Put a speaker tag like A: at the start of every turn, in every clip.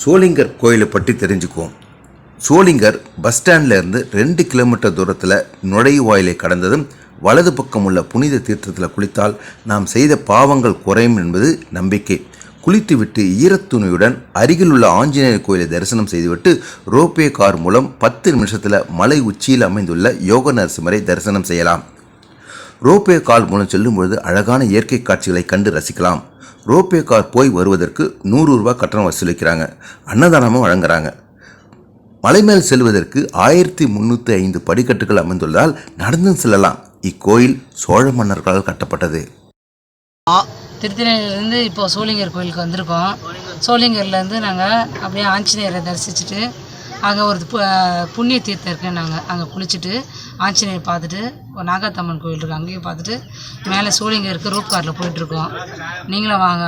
A: சோளிங்கர் கோயிலை பற்றி தெரிஞ்சுக்குவோம். சோளிங்கர் பஸ் ஸ்டாண்ட்ல இருந்து 2 கிலோமீட்டர் தூரத்தில் நுழைவாயிலை கடந்ததும் வலது பக்கம் உள்ள புனித தீர்த்தத்தில் குளித்தால் நாம் செய்த பாவங்கள் குறையும் என்பது நம்பிக்கை. குளித்துவிட்டு ஈரத்துணியுடன் அருகில் உள்ள ஆஞ்சநேயர் கோயிலை தரிசனம் செய்துவிட்டு ரோப்பே கார் மூலம் 10 நிமிஷத்தில் மலை உச்சியில் அமைந்துள்ள யோக நரசிம்மரை தரிசனம் செய்யலாம். ரோப்பே கார் மூலம் செல்லும்பொழுது அழகான இயற்கை காட்சிகளை கண்டு ரசிக்கலாம். ரோப்பே கார் போய் வருவதற்கு 100 ரூபாய் கட்டணம் வசூலிக்கிறாங்க. அன்னதானமும் வழங்குறாங்க. மலை மேல் செல்வதற்கு 1305 படிக்கட்டுகள் அமைந்துள்ளதால் நடந்து செல்லலாம். இக்கோயில் சோழ மன்னர்களால் கட்டப்பட்டது.
B: திருத்தணியிலேருந்து இப்போ சோளிங்கர் கோயிலுக்கு வந்திருக்கோம். சோளிங்கர்லேருந்து நாங்கள் அப்படியே ஆஞ்சநேயரை தரிசிச்சுட்டு அங்கே ஒரு புண்ணிய தீர்த்தம் இருக்குன்னு நாங்கள் அங்கே குளிச்சுட்டு ஆஞ்சநேயர் பார்த்துட்டு ஒரு நாகாத்தம்மன் கோயில் இருக்குது அங்கேயும் பார்த்துட்டு மேலே சோளிங்கருக்கு ரூப் காரில் போயிட்டுருக்கோம். நீங்களும் வாங்க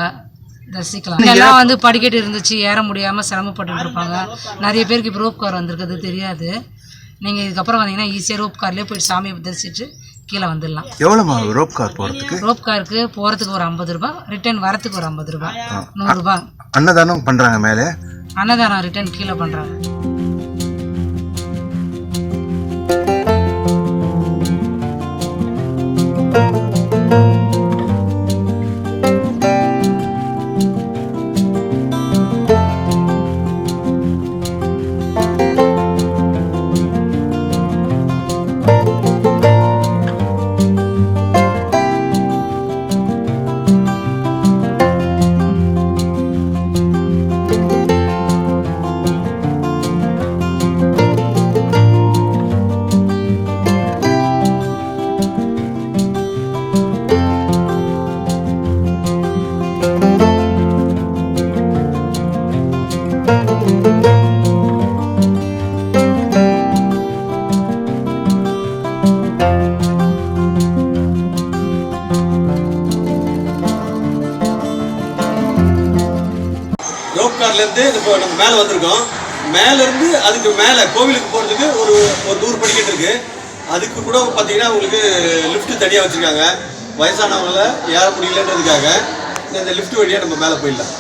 B: தரிசிக்கலாம். எல்லாம் வந்து படிக்கட்டு இருந்துச்சு, ஏற முடியாமல் சிரமப்பட்டு இருப்பாங்க. நிறைய பேருக்கு இப்போ ரூப் கார் வந்திருக்கிறது தெரியாது. நீங்கள் இதுக்கப்புறம் வந்தீங்கன்னா ஈஸியாக ரூப் கார்லேயே போயிட்டு சாமியை தரிசிச்சுட்டு கீழே வந்துடலாம்.
A: எவ்வளோ ரோப் கார் போகிறதுக்கு?
B: ரோப் காருக்கு போகிறதுக்கு ஒரு 50 ரூபாய், ரிட்டர்ன் வரத்துக்கு ஒரு 50 ரூபாய், 100 ரூபாய்.
A: அன்னதானம் பண்ணுறாங்க. மேலே
B: அன்னதானம் ரிட்டர்ன் கீழே பண்ணுறாங்க.
C: ரோப் கார்லேருந்து இப்போ நம்ம மேலே வந்திருக்கோம். மேலேருந்து அதுக்கு மேலே கோவிலுக்கு போகிறதுக்கு ஒரு 100 படிக்கட்டு இருக்குது. அதுக்கு கூட பார்த்தீங்கன்னா உங்களுக்கு லிஃப்ட்டு தனியாக வச்சுருக்காங்க. வயசானவங்கள ஏற முடியலன்றதுக்காக இந்த லிஃப்ட் வழியாக நம்ம மேலே போயிடலாம்.